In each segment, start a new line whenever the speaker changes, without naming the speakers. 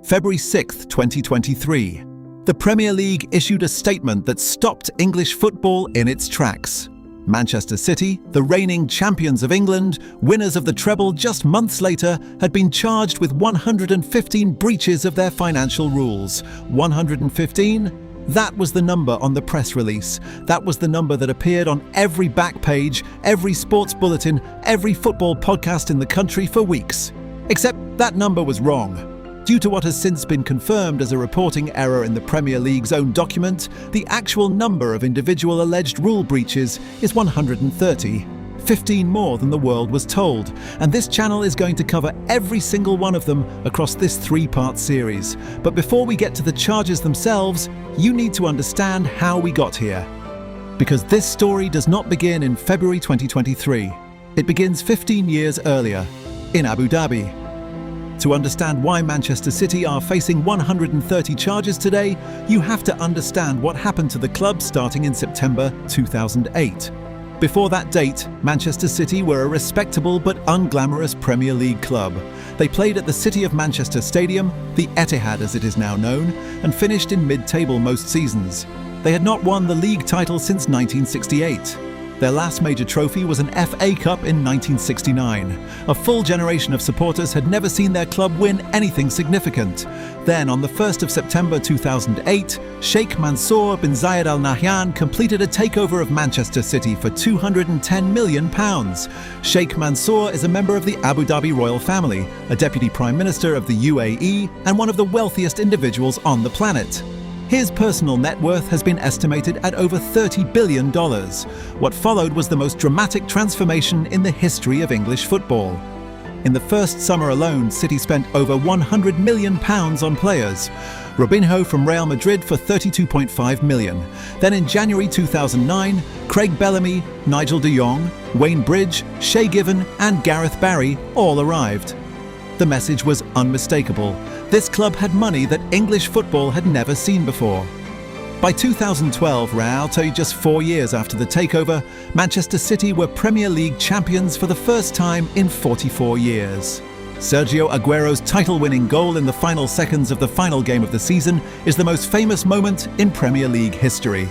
February 6, 2023. The Premier League issued a statement that stopped English football in its tracks. Manchester City, the reigning champions of England, winners of the treble just months later, had been charged with 115 breaches of their financial rules. 115? That was the number on the press release. That was the number that appeared on every back page, every sports bulletin, every football podcast in the country for weeks. Except that number was wrong. Due to what has since been confirmed as a reporting error in the Premier League's own document, the actual number of individual alleged rule breaches is 130, 15 more than the world was told, and this channel is going to cover every single one of them across this three-part series. But before we get to the charges themselves, you need to understand how we got here. Because this story does not begin in February 2023. It begins 15 years earlier, in Abu Dhabi. To understand why Manchester City are facing 130 charges today, you have to understand what happened to the club starting in September 2008. Before that date, Manchester City were a respectable but unglamorous Premier League club. They played at the City of Manchester Stadium, the Etihad as it is now known, and finished in mid-table most seasons. They had not won the league title since 1968. Their last major trophy was an FA Cup in 1969. A full generation of supporters had never seen their club win anything significant. Then, on the 1st of September 2008, Sheikh Mansour bin Zayed Al Nahyan completed a takeover of Manchester City for £210 million. Sheikh Mansour is a member of the Abu Dhabi royal family, a deputy prime minister of the UAE, and one of the wealthiest individuals on the planet. His personal net worth has been estimated at over $30 billion. What followed was the most dramatic transformation in the history of English football. In the first summer alone, City spent over £100 million on players. Robinho from Real Madrid for £32.5 million. Then in January 2009, Craig Bellamy, Nigel de Jong, Wayne Bridge, Shay Given and Gareth Barry all arrived. The message was unmistakable. This club had money that English football had never seen before. By 2012, Realto, just 4 years after the takeover, Manchester City were Premier League champions for the first time in 44 years. Sergio Aguero's title-winning goal in the final seconds of the final game of the season is the most famous moment in Premier League history.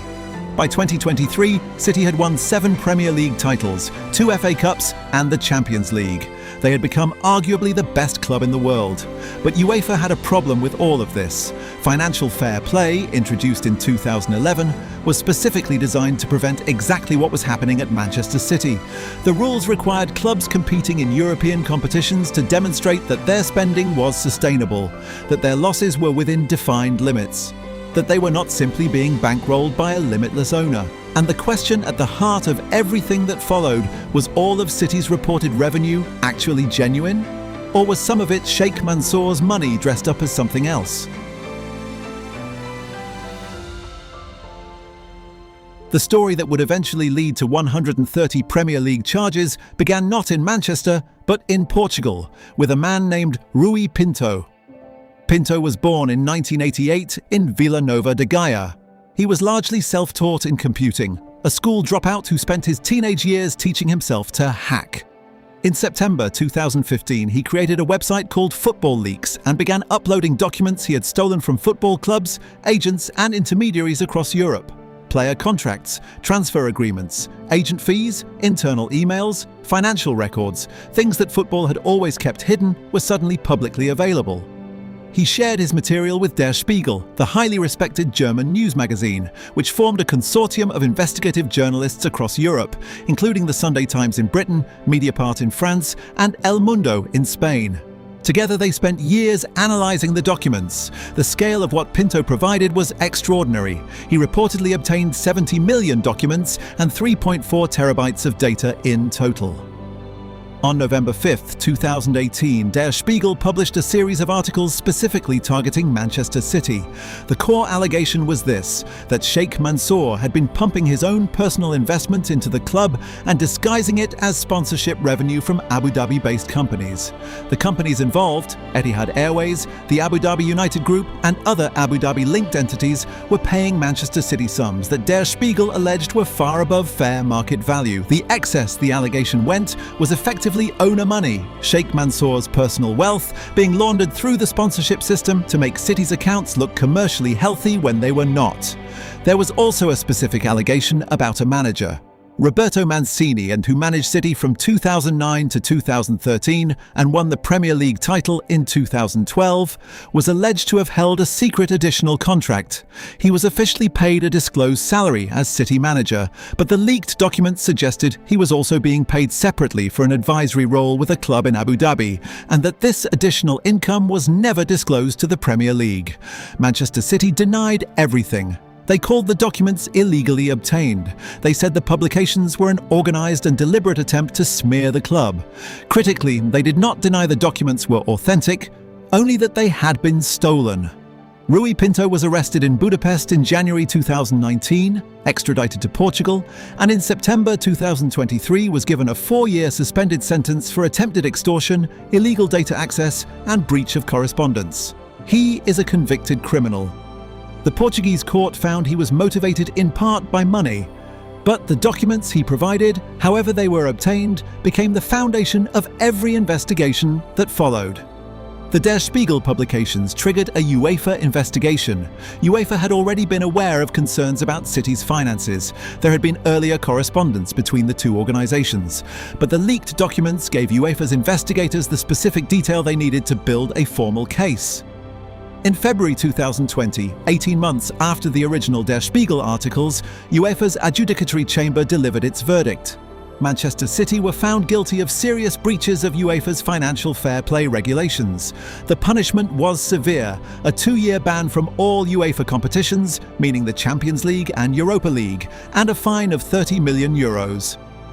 By 2023, City had won 7 Premier League titles, 2 FA Cups and the Champions League. They had become arguably the best club in the world. But UEFA had a problem with all of this. Financial fair play, introduced in 2011, was specifically designed to prevent exactly what was happening at Manchester City. The rules required clubs competing in European competitions to demonstrate that their spending was sustainable, that their losses were within defined limits, that they were not simply being bankrolled by a limitless owner. And the question at the heart of everything that followed was all of City's reported revenue actually genuine? Or was some of it Sheikh Mansour's money dressed up as something else? The story that would eventually lead to 130 Premier League charges began not in Manchester, but in Portugal, with a man named Rui Pinto. Pinto was born in 1988 in Vila Nova de Gaia. He was largely self-taught in computing, a school dropout who spent his teenage years teaching himself to hack. In September 2015, he created a website called Football Leaks and began uploading documents he had stolen from football clubs, agents and intermediaries across Europe. Player contracts, transfer agreements, agent fees, internal emails, financial records, things that football had always kept hidden were suddenly publicly available. He shared his material with Der Spiegel, the highly respected German news magazine, which formed a consortium of investigative journalists across Europe, including the Sunday Times in Britain, Mediapart in France, and El Mundo in Spain. Together they spent years analysing the documents. The scale of what Pinto provided was extraordinary. He reportedly obtained 70 million documents and 3.4 terabytes of data in total. On November 5, 2018, Der Spiegel published a series of articles specifically targeting Manchester City. The core allegation was this, that Sheikh Mansour had been pumping his own personal investment into the club and disguising it as sponsorship revenue from Abu Dhabi-based companies. The companies involved, Etihad Airways, the Abu Dhabi United Group and other Abu Dhabi-linked entities, were paying Manchester City sums that Der Spiegel alleged were far above fair market value. The excess, the allegation went, was effectively effectively owner money, Sheikh Mansour's personal wealth, being laundered through the sponsorship system to make City's accounts look commercially healthy when they were not. There was also a specific allegation about a manager, Roberto Mancini, and who managed City from 2009 to 2013 and won the Premier League title in 2012, was alleged to have held a secret additional contract. He was officially paid a disclosed salary as City manager, but the leaked documents suggested he was also being paid separately for an advisory role with a club in Abu Dhabi, and that this additional income was never disclosed to the Premier League. Manchester City denied everything. They called the documents illegally obtained. They said the publications were an organised and deliberate attempt to smear the club. Critically, they did not deny the documents were authentic, only that they had been stolen. Rui Pinto was arrested in Budapest in January 2019, extradited to Portugal, and in September 2023 was given a 4-year suspended sentence for attempted extortion, illegal data access, and breach of correspondence. He is a convicted criminal. The Portuguese court found he was motivated in part by money, but the documents he provided, however they were obtained, became the foundation of every investigation that followed. The Der Spiegel publications triggered a UEFA investigation. UEFA had already been aware of concerns about City's finances. There had been earlier correspondence between the two organisations, but the leaked documents gave UEFA's investigators the specific detail they needed to build a formal case. In February 2020, 18 months after the original Der Spiegel articles, UEFA's adjudicatory chamber delivered its verdict. Manchester City were found guilty of serious breaches of UEFA's financial fair play regulations. The punishment was severe, a 2-year ban from all UEFA competitions, meaning the Champions League and Europa League, and a fine of €30 million.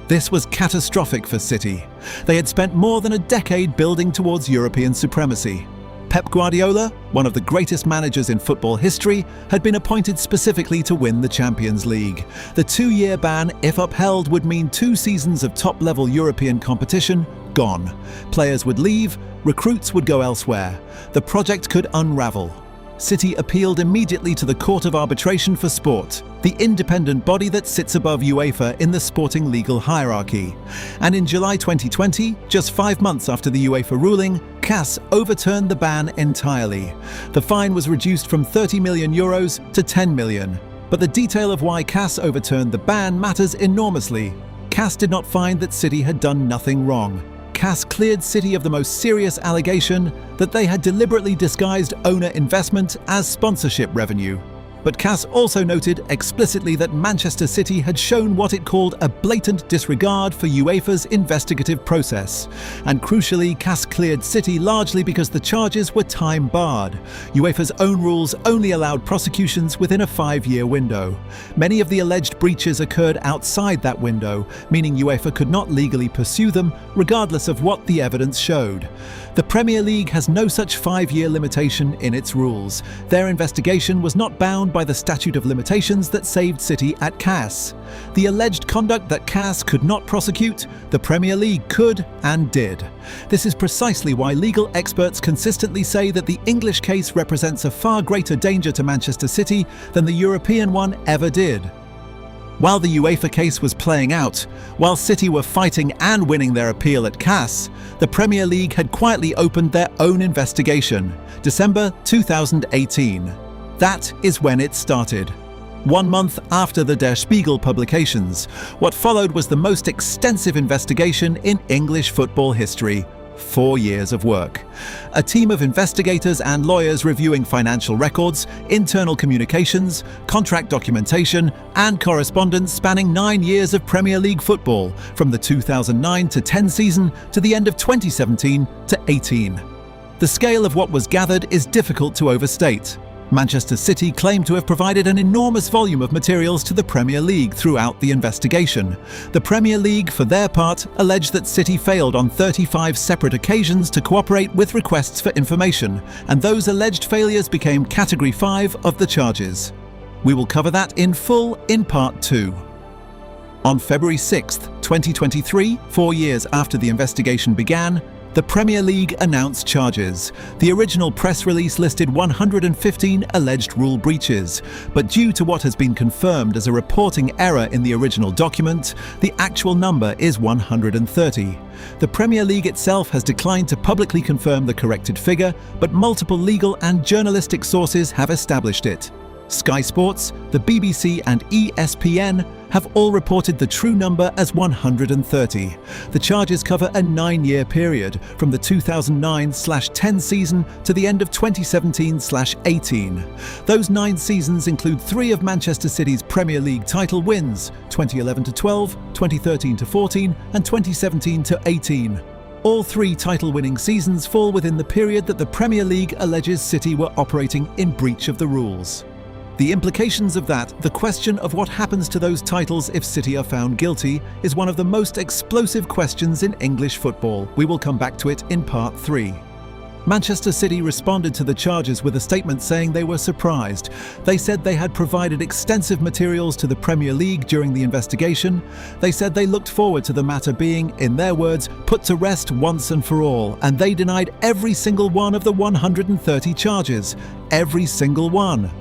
This was catastrophic for City. They had spent more than a decade building towards European supremacy. Pep Guardiola, one of the greatest managers in football history, had been appointed specifically to win the Champions League. The 2-year ban, if upheld, would mean 2 seasons of top-level European competition gone. Players would leave, recruits would go elsewhere. The project could unravel. City appealed immediately to the Court of Arbitration for Sport, the independent body that sits above UEFA in the sporting legal hierarchy. And in July 2020, just 5 months after the UEFA ruling, CAS overturned the ban entirely. The fine was reduced from €30 million to €10 million. But the detail of why CAS overturned the ban matters enormously. CAS did not find that City had done nothing wrong. CAS cleared City of the most serious allegation that they had deliberately disguised owner investment as sponsorship revenue. But CAS also noted explicitly that Manchester City had shown what it called a blatant disregard for UEFA's investigative process. And crucially, CAS cleared City largely because the charges were time-barred. UEFA's own rules only allowed prosecutions within a 5-year window. Many of the alleged breaches occurred outside that window, meaning UEFA could not legally pursue them, regardless of what the evidence showed. The Premier League has no such 5-year limitation in its rules. Their investigation was not bound by the statute of limitations that saved City at CAS. The alleged conduct that CAS could not prosecute, the Premier League could and did. This is precisely why legal experts consistently say that the English case represents a far greater danger to Manchester City than the European one ever did. While the UEFA case was playing out, while City were fighting and winning their appeal at CAS, the Premier League had quietly opened their own investigation, December 2018. That is when it started. 1 month after the Der Spiegel publications, what followed was the most extensive investigation in English football history. 4 years of work. A team of investigators and lawyers reviewing financial records, internal communications, contract documentation, and correspondence spanning 9 years of Premier League football, from the 2009-10 season to the end of 2017-18. The scale of what was gathered is difficult to overstate. Manchester City claimed to have provided an enormous volume of materials to the Premier League throughout the investigation. The Premier League, for their part, alleged that City failed on 35 separate occasions to cooperate with requests for information, and those alleged failures became Category 5 of the charges. We will cover that in full in Part 2. On February 6, 2023, 4 years after the investigation began, the Premier League announced charges. The original press release listed 115 alleged rule breaches, but due to what has been confirmed as a reporting error in the original document, the actual number is 130. The Premier League itself has declined to publicly confirm the corrected figure, but multiple legal and journalistic sources have established it. Sky Sports, the BBC and ESPN have all reported the true number as 130. The charges cover a 9-year period, from the 2009/10 season to the end of 2017/18. Those 9 seasons include 3 of Manchester City's Premier League title wins, 2011-12, 2013-14 and 2017-18. All 3 title-winning seasons fall within the period that the Premier League alleges City were operating in breach of the rules. The implications of that, the question of what happens to those titles if City are found guilty, is one of the most explosive questions in English football. We will come back to it in part 3. Manchester City responded to the charges with a statement saying they were surprised. They said they had provided extensive materials to the Premier League during the investigation. They said they looked forward to the matter being, in their words, put to rest once and for all, and they denied every single one of the 130 charges. Every single one.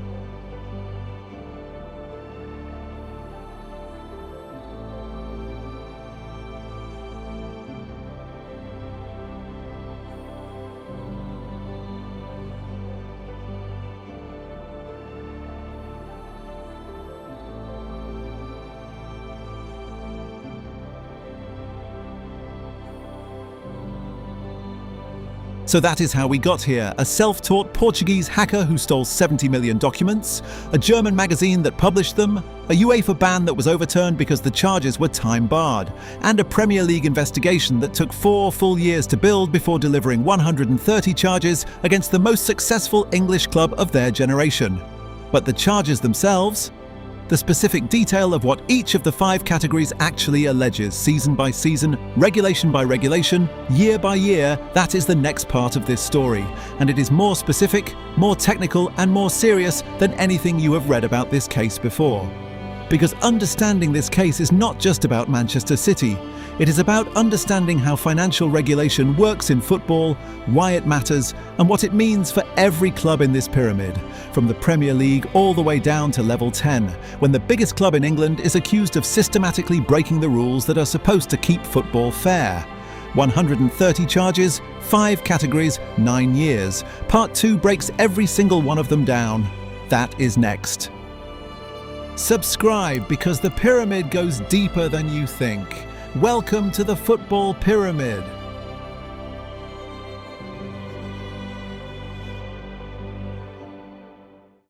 So that is how we got here. A self-taught Portuguese hacker who stole 70 million documents, a German magazine that published them, a UEFA ban that was overturned because the charges were time-barred, and a Premier League investigation that took 4 full years to build before delivering 130 charges against the most successful English club of their generation. But the charges themselves? The specific detail of what each of the 5 categories actually alleges, season by season, regulation by regulation, year by year, that is the next part of this story. And it is more specific, more technical, and more serious than anything you have read about this case before. Because understanding this case is not just about Manchester City. It is about understanding how financial regulation works in football, why it matters, and what it means for every club in this pyramid, from the Premier League all the way down to level 10, when the biggest club in England is accused of systematically breaking the rules that are supposed to keep football fair. 130 charges, 5 categories, 9 years. Part 2 breaks every single one of them down. That is next. Subscribe, because the pyramid goes deeper than you think. Welcome to the Football Pyramid.